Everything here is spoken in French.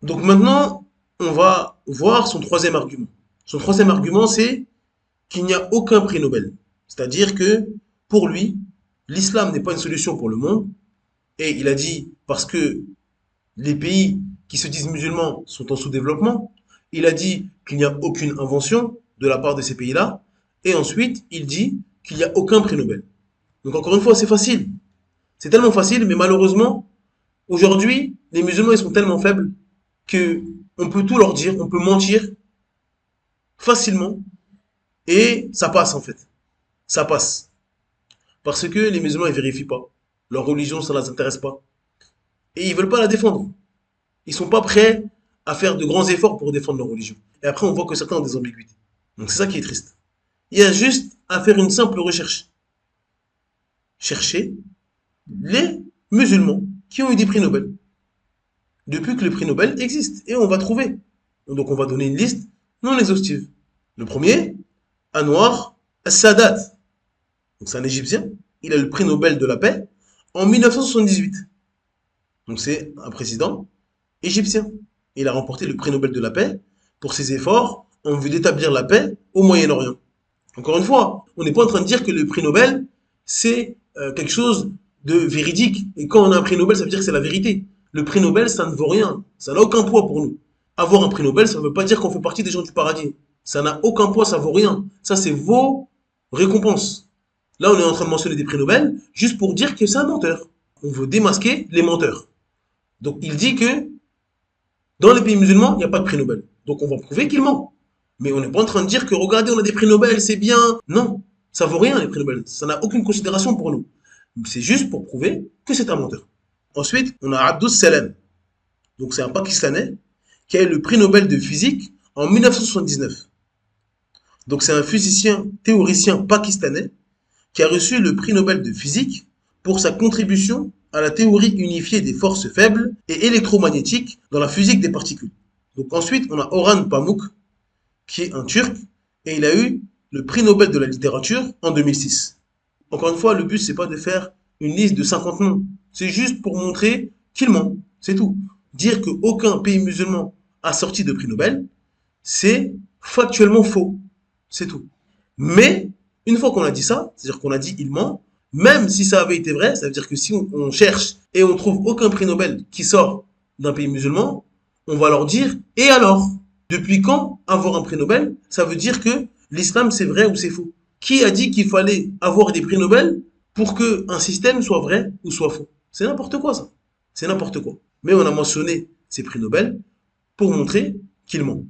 Donc maintenant, on va voir son troisième argument. Son troisième argument, c'est qu'il n'y a aucun prix Nobel. C'est-à-dire que pour lui, l'islam n'est pas une solution pour le monde. Et il a dit parce que les pays qui se disent musulmans sont en sous-développement. Il a dit qu'il n'y a aucune invention de la part de ces pays-là. Et ensuite, il dit qu'il n'y a aucun prix Nobel. Donc encore une fois, c'est facile. C'est tellement facile, mais malheureusement, aujourd'hui, les musulmans ils sont tellement faibles que on peut tout leur dire, on peut mentir facilement et ça passe en fait. Ça passe. Parce que les musulmans ils vérifient pas. Leur religion, ça ne les intéresse pas. Et ils veulent pas la défendre. Ils sont pas prêts à faire de grands efforts pour défendre leur religion. Et après, on voit que certains ont des ambiguïtés. Donc c'est ça qui est triste. Il y a juste à faire une simple recherche. Chercher les musulmans qui ont eu des prix Nobel depuis que le prix Nobel existe. Et on va trouver. Donc on va donner une liste non exhaustive. Le premier, Anwar al-Sadat. Donc c'est un Égyptien. Il a le prix Nobel de la paix en 1978. Donc c'est un président égyptien. Il a remporté le prix Nobel de la paix pour ses efforts en vue d'établir la paix au Moyen-Orient. Encore une fois, on n'est pas en train de dire que le prix Nobel, c'est quelque chose de véridique. Et quand on a un prix Nobel, ça veut dire que c'est la vérité. Le prix Nobel, ça ne vaut rien. Ça n'a aucun poids pour nous. Avoir un prix Nobel, ça ne veut pas dire qu'on fait partie des gens du paradis. Ça n'a aucun poids, ça vaut rien. Ça, c'est vos récompenses. Là, on est en train de mentionner des prix Nobel juste pour dire que c'est un menteur. On veut démasquer les menteurs. Donc, il dit que dans les pays musulmans, il n'y a pas de prix Nobel. Donc, on va prouver qu'il ment. Mais on n'est pas en train de dire que regardez, on a des prix Nobel, c'est bien. Non, ça vaut rien les prix Nobel. Ça n'a aucune considération pour nous. C'est juste pour prouver que c'est un menteur. Ensuite, on a Abdus Salam. Donc c'est un Pakistanais qui a eu le prix Nobel de physique en 1979. Donc c'est un physicien théoricien pakistanais qui a reçu le prix Nobel de physique pour sa contribution à la théorie unifiée des forces faibles et électromagnétiques dans la physique des particules. Donc ensuite, on a Orhan Pamuk qui est un Turc, et il a eu le prix Nobel de la littérature en 2006. Encore une fois, le but, c'est pas de faire une liste de 50 noms. C'est juste pour montrer qu'il ment. C'est tout. Dire qu'aucun pays musulman a sorti de prix Nobel, c'est factuellement faux. C'est tout. Mais, une fois qu'on a dit ça, c'est-à-dire qu'on a dit il ment, même si ça avait été vrai, ça veut dire que si on cherche et on trouve aucun prix Nobel qui sort d'un pays musulman, on va leur dire et alors? Depuis quand avoir un prix Nobel, ça veut dire que l'islam c'est vrai ou c'est faux? Qui a dit qu'il fallait avoir des prix Nobel pour que un système soit vrai ou soit faux? C'est n'importe quoi ça. C'est n'importe quoi. Mais on a mentionné ces prix Nobel pour montrer qu'ils mentent.